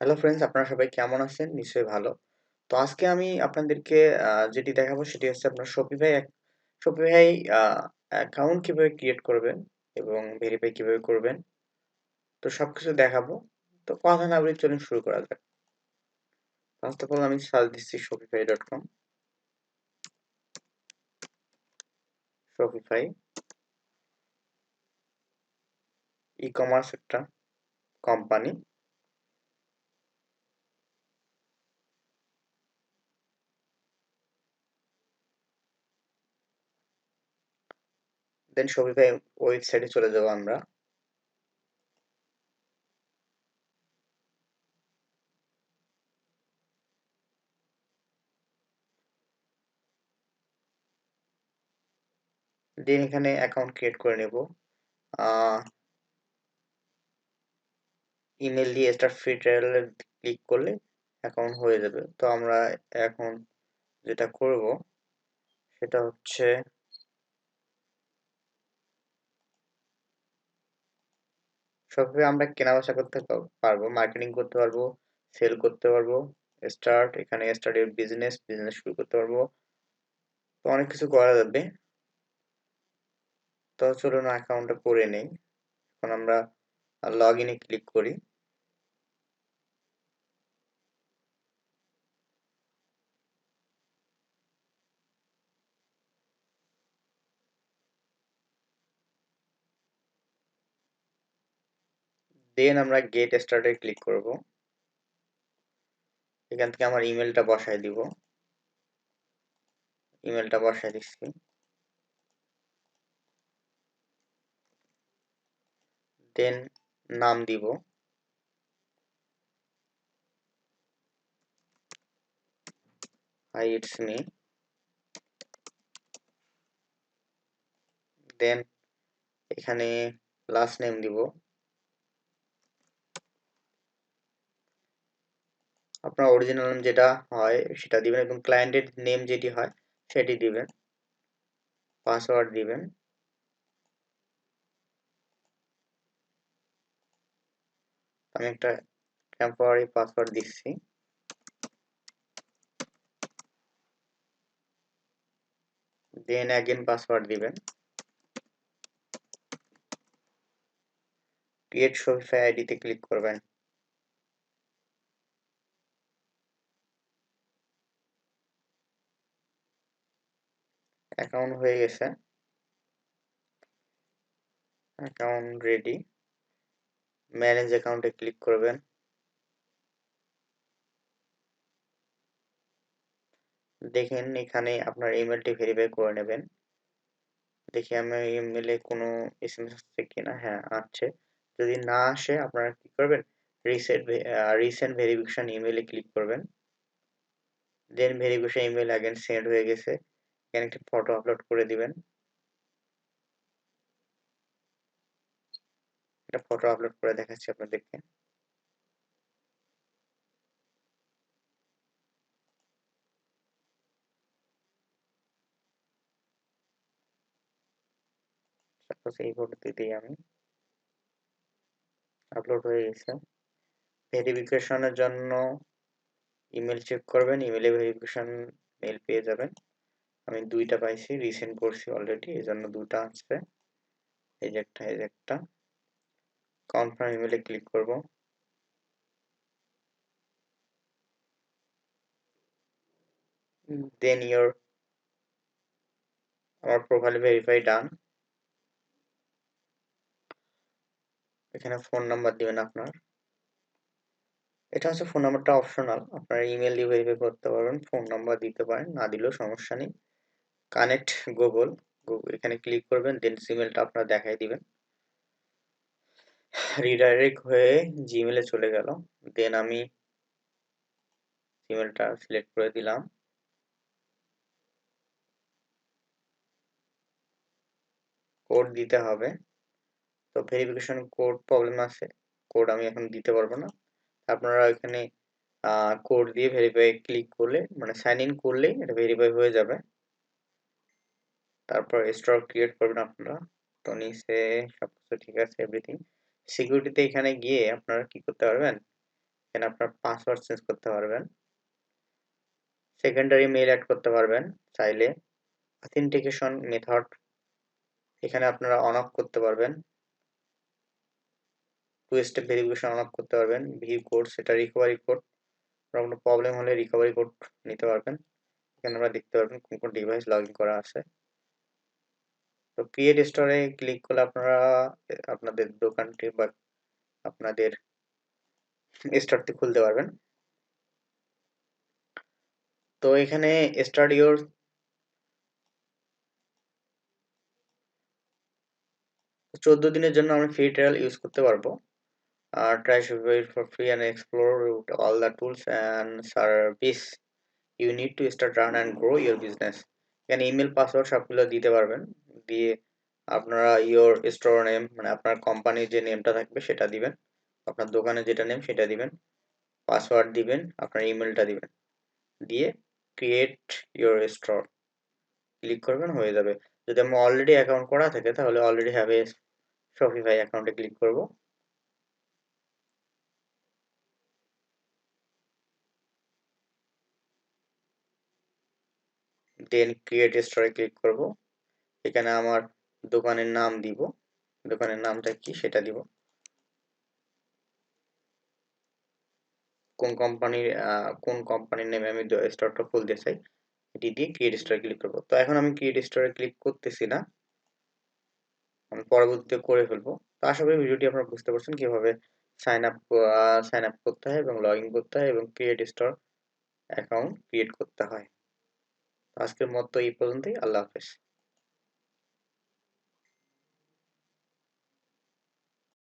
Hello friends, আপনারা সবাই কেমন আছেন? নিশ্চয়ই ভালো। তো আজকে আমি আপনাদেরকে যেটি দেখাবো সেটি হচ্ছে আপনার Shopify অ্যাকাউন্ট কিভাবে ক্রিয়েট করবেন এবং ভেরিফাই কিভাবে করবেন। তো সবকিছু দেখাবো। তো কথা না বলে চলুন শুরু করা যাক। ফার্স্ট অফ অল আমি সার্চ দিচ্ছি shopify.com। Shopify ই-কমার্স একটা কোম্পানি। দেন Shopify ওয়েবসাইটে চলে যাবো আমরা। দেন এখানে অ্যাকাউন্ট ক্রিয়েট করে নেব। আহ ইমেল দিয়ে স্টার্ট ফ্রি ট্রায়ালে ক্লিক করলে অ্যাকাউন্ট হয়ে যাবে। তো আমরা এখন যেটা করব সেটা হচ্ছে সবভাবে আমরা কেনা-বেচা করতে পারবো, মার্কেটিং করতে পারবো, সেল করতে পারবো, এখানে স্টার্ট এর বিজনেস শুরু করতে পারবো। তো অনেক কিছু করা যাবে। তো চলুন অ্যাকাউন্টটা করে নেই। এখন আমরা লগ ইনে ক্লিক করি। দেন আমরা গেট স্টার্টে ক্লিক করব। এখান থেকে আমার ইমেলটা বসায় দিব। ইমেলটা বসায় দিচ্ছি। দেন নাম দিব। High it's me. দেন এখানে লাস্ট নেম দিব। আপনার অরিজিনাল নেম যেটা হয় সেটা দিবেন এবং ক্লায়েন্টের নেম যেটি হয় সেটি দিবেন। পাসওয়ার্ড দিবেন। আমি একটা টেম্পোরারি পাসওয়ার্ড দিচ্ছি। দেন অ্যাগেন পাসওয়ার্ড দিবেন। ক্রিয়েট শপিফাই আইডিতে ক্লিক করবেন। অ্যাকাউন্ট হয়ে গেছে। Account ready. ম্যানেজ অ্যাকাউন্টে ক্লিক করবেন। দেখেন এখানে আপনার ইমেলটি ভেরিফাই করে নেবেন। দেখি আমার ইমেলে কোনো এসএমএস আসছে কিনা। হ্যাঁ, আসছে। যদি না আসে আপনারা কি করবেন, রিসেন্ট ভেরিফিকেশন ইমেলে ক্লিক করবেন। দেন ভেরিফিকেশন ইমেল অ্যাগেন সেন্ড হয়ে গেছে। এখানে একটি ফটো আপলোড করে দিবেন। একটা ফটো আপলোড করে দেখাচ্ছি আপনাদেরকে। সাপোজ এই ফটোতে দিই আমি। আপলোড হয়ে গেছে। ভেরিফিকেশনের জন্য ইমেল চেক করবেন। ইমেলে ভেরিফিকেশন মেল পেয়ে যাবেন। আমি দুইটা পাইছি, রিসেন্ড করছি অলরেডি, এই জন্য দুটা আসছে। এই যে একটা, এই যে একটা। কনফার্ম ইমেলে ক্লিক করব। দেন আমার প্রোফাইল ভেরিফাই ডান। এখানে ফোন নাম্বার দিবেন আপনার। এটা হচ্ছে ফোন নাম্বারটা অপশনাল, আপনার ইমেল দিয়ে ভেরিফাই করতে পারবেন, ফোন নাম্বার দিতে পারেন, না দিলেও সমস্যা নেই। কানেক্ট গুগল, এখানে ক্লিক করবেন। দেন জিমেলটা আপনার দেখাই দিবেন। রিডাইরেক্ট হয়ে জিমেলে চলে গেল। দেন আমি জিমেলটা সিলেক্ট করে দিলাম। কোড দিতে হবে। তো ভেরিফিকেশন কোড প্রবলেম আছে, কোড আমি এখন দিতে পারবো না। আপনারা এখানে কোড দিয়ে ভেরিফাই ক্লিক করলে, মানে সাইন ইন করলেই এটা ভেরিফাই হয়ে যাবে। তারপর স্টোর ক্রিয়েট করবেন আপনারা। তো নিচে সবকিছু ঠিক আছে, এভরিথিং। সিকিউরিটিতে এখানে গিয়ে আপনারা কি করতে পারবেন, এখানে আপনার পাসওয়ার্ড চেঞ্জ করতে পারবেন, সেকেন্ডারি মেইল অ্যাড করতে পারবেন চাইলে, অথেন্টিকেশন মেথড এখানে আপনারা অন অফ করতে পারবেন, two step verification on off করতে পারবেন, ভিউ কোড সেটা রিকভারি কোড, কোনো প্রবলেম হলে রিকভারি কোড নিতে পারবেন। এখানে আমরা দেখতে পারবেন কোন কোন ডিভাইস লগ ইন করা আছে। তো ক্রিয়েট স্টোরে ক্লিক করলে আপনারা আপনাদের দোকানটি বা আপনাদের স্টোরটি খুলতে পারবেন। তো এখানে স্টার্ট ইউর 14 দিনের জন্য আমরা ফ্রি ট্রায়াল ইউজ করতে পারবো। Try Shopify for free and explore all the tools and service you need to start, run and grow your business. এখানে ইমেল পাসওয়ার্ড সবগুলো দিতে পারবেন, দিয়ে আপনারা ইওর স্টোর নেম মানে আপনার কোম্পানির যে নেমটা থাকবে সেটা দিবেন, আপনার দোকানের যেটা নেম সেটা দিবেন, পাসওয়ার্ড দিবেন, আপনার ইমেলটা দিবেন, দিয়ে ক্রিয়েট ইওর স্টোর ক্লিক করবেন, হয়ে যাবে। যদি আমার অলরেডি অ্যাকাউন্ট করা থাকে তাহলে অলরেডি হ্যাভ এ শপিফাই অ্যাকাউন্টে ক্লিক করব, দেন ক্রিয়েট স্টোরে ক্লিক করব। এখানে আমার দোকানের নাম দিব, দোকানের নামটা কি সেটা দিব, কোন কোম্পানির নেমে আমি স্টোরটা খুলতে চাই এটি দিয়ে ক্রিয়েট স্টোরে ক্লিক করব। তো এখন আমি ক্রিয়েট স্টোরে ক্লিক করতেছি না, আমি পরবর্তীতে করে ফেলবো। তো আশা করি ভিডিওটি আপনারা বুঝতে পারছেন কিভাবে সাইন আপ করতে হয় এবং লগ ইন করতে হয় এবং ক্রিয়েট স্টোর অ্যাকাউন্ট ক্রিয়েট করতে হয়। আজকের মতো এই পর্যন্তই, আল্লাহ হাফেজ।